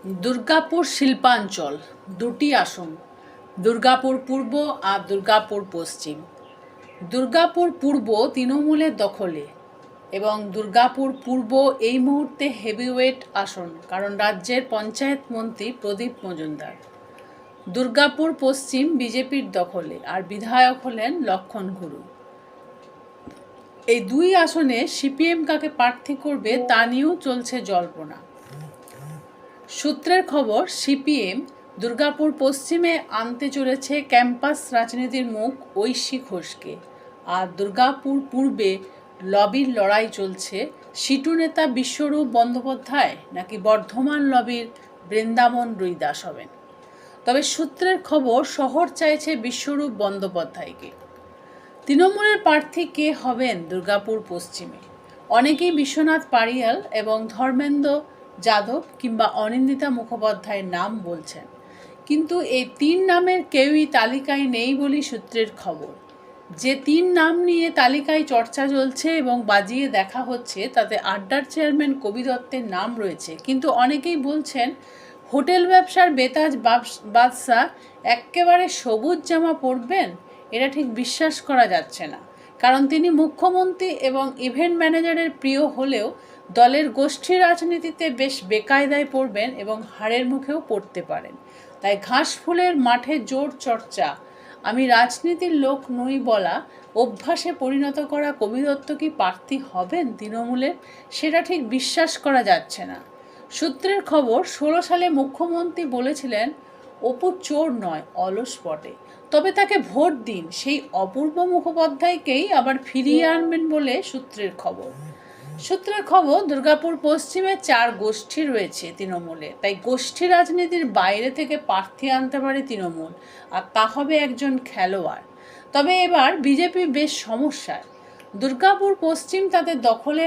দুর্গাপুর শিল্পাঞ্চল দুটি আসন, দুর্গাপুর পূর্ব আর দুর্গাপুর পশ্চিম। দুর্গাপুর পূর্ব তৃণমূলের দখলে এবং দুর্গাপুর পূর্ব এই মুহূর্তে হেভিওয়েট আসন, কারণ রাজ্যের পঞ্চায়েত মন্ত্রী প্রদীপ মজুমদার। দুর্গাপুর পশ্চিম বিজেপির দখলে আর বিধায়ক হলেন লক্ষণ ঘুরু। এই দুই আসনে সিপিএম কাকে প্রার্থী করবে তা নিয়েও চলছে জল্পনা। সূত্রের খবর, সিপিএম দুর্গাপুর পশ্চিমে আনতে চলেছে ক্যাম্পাস রাজনীতির মুখ ঐশী ঘোষকে, আর দুর্গাপুর পূর্বে লবির লড়াই চলছে। সিটু নেতা বিশ্বরূপ বন্দ্যোপাধ্যায় নাকি বর্ধমান লবির বৃন্দাবন রুইদাস হবেন। তবে সূত্রের খবর, শহর চাইছে বিশ্বরূপ বন্দ্যোপাধ্যায়কে। তৃণমূলের প্রার্থী কে হবেন দুর্গাপুর পশ্চিমে? অনেকেই বিশ্বনাথ পারিয়াল এবং ধর্মেন্দ্র যাদব কিংবা অনিন্দিতা মুখোপাধ্যায়ের নাম বলছেন, কিন্তু এই তিন নামের কেউই তালিকায় নেই বলেই সূত্রের খবর। যে তিন নাম নিয়ে তালিকায় চর্চা চলছে এবং বাজিয়ে দেখা হচ্ছে, তাতে আড্ডার চেয়ারম্যান কবি দত্তের নাম রয়েছে, কিন্তু অনেকেই বলছেন হোটেল ব্যবসার বেতাজ বাদশা একেবারে সবুজ জামা পরবেন, এটা ঠিক বিশ্বাস করা যাচ্ছে না। কারণ তিনি মুখ্যমন্ত্রী এবং ইভেন্ট ম্যানেজারের প্রিয় হলেও দলের গোষ্ঠী রাজনীতিতে বেশ বেকায়দায় পড়বেন এবং হাড়ের মুখেও পড়তে পারেন। তাই ঘাসফুলের মাঠে জোর চর্চা, আমি রাজনীতির লোক নই বলা অভ্যাসে পরিণত করা কবি দত্ত কি প্রার্থী হবেন তৃণমূলের, সেটা ঠিক বিশ্বাস করা যাচ্ছে না। সূত্রের খবর, 16 সালে মুখ্যমন্ত্রী বলেছিলেন অপু চোর নয়, অলস বটে, তবে তাকে ভোট দিন। সেই অপূর্ব মুখোপাধ্যায়কেই আবার ফিরিয়ে আনবেন বলে সূত্রের খবর। দুর্গাপুর পশ্চিমে 4 গোষ্ঠী রয়েছে তৃণমূলে, তাই গোষ্ঠী রাজনীতির বাইরে থেকে প্রার্থী আনতে পারে তৃণমূল, আর তা হবে একজন খেলোয়াড়। তবে এবার বিজেপি বেশ সমস্যায়। দুর্গাপুর পশ্চিম তাদের দখলে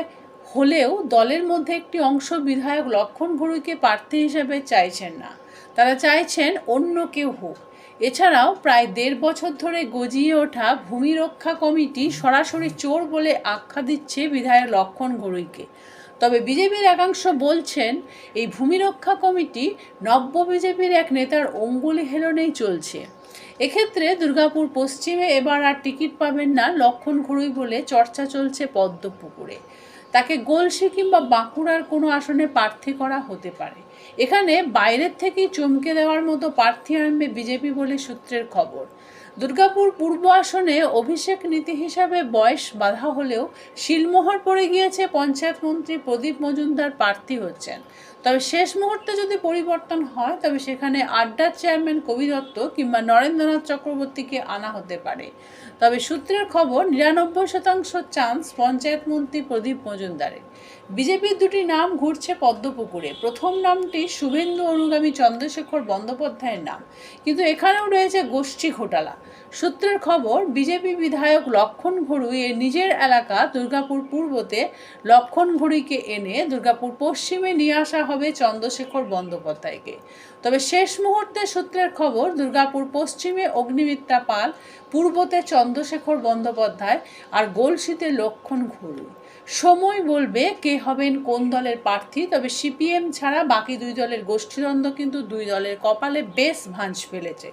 হলেও দলের মধ্যে একটি অংশ বিধায়ক লক্ষণ ঘুরুকে প্রার্থী হিসেবে চাইছেন না, তারা চাইছেন অন্য কেউ হোক। এছাড়াও প্রায় 1.5 বছর ধরে গজিয়ে ওঠা ভূমি রক্ষা কমিটি সরাসরি চোর বলে আখ্যা দিচ্ছে বিধায়ক লক্ষণ ঘুরুকে। তবে বিজেপির একাংশ বলছেন এই ভূমি রক্ষা কমিটি নব্য বিজেপির এক নেতার অঙ্গুলি হেলনেই চলছে। এক্ষেত্রে দুর্গাপুর পশ্চিমে এবার আর টিকিট পাবেন না লক্ষণ ঘুরুই বলে চর্চা চলছে পদ্মপুকুরে। তাকে গলসি কিংবা বাঁকুড়ার কোনো আসনে প্রার্থী করা হতে পারে। এখানে বাইরের থেকেই চমকে দেওয়ার মতো প্রার্থী আনবে বিজেপি বলে সূত্রের খবর। দুর্গাপুর পূর্ব আসনে অভিষেক নীতি হিসাবে বয়স বাধা হলেও শিলমোহর পড়ে গিয়েছে, পঞ্চায়েত মন্ত্রী প্রদীপ মজুমদার প্রার্থী হচ্ছেন। তবে শেষ মুহূর্তে যদি পরিবর্তন হয়, তবে সেখানে আড্ডার চেয়ারম্যান কবি দত্ত কিংবা নরেন্দ্রনাথ চক্রবর্তীকে আনা হতে পারে। তবে সূত্রের খবর, 99% চান্স পঞ্চায়েত মন্ত্রী প্রদীপ মজুমদারের। বিজেপির দুটি নাম ঘুরছে পদ্মপুকুরে। প্রথম নামটি শুভেন্দু অনুগামী চন্দ্রশেখর বন্দ্যোপাধ্যায়ের নাম, কিন্তু এখানেও রয়েছে গোষ্ঠী ঘোটালা। সূত্রের খবর, বিজেপি বিধায়ক লক্ষণ ঘুরু এর নিজের এলাকা দুর্গাপুর পূর্বতে লক্ষণ ঘুরুকে এনে দুর্গাপুর পশ্চিমে নিয়ে আসা হবে চন্দ্রশেখর বন্দ্যোপাধ্যায়কে। তবে শেষ মুহূর্তে সূত্রের খবর, দুর্গাপুর পশ্চিমে অগ্নিমিত্রা পাল, পূর্বতে চন্দ্রশেখর বন্দ্যোপাধ্যায় আর গলসিতে লক্ষণ ঘুরু। সময় বলবে কে হবেন কোন দলের প্রার্থী। তবে সিপিএম ছাড়া বাকি দুই দলের গোষ্ঠীদ্বন্দ্ব কিন্তু দুই দলের কপালে বেশ ভাঁজ ফেলেছে।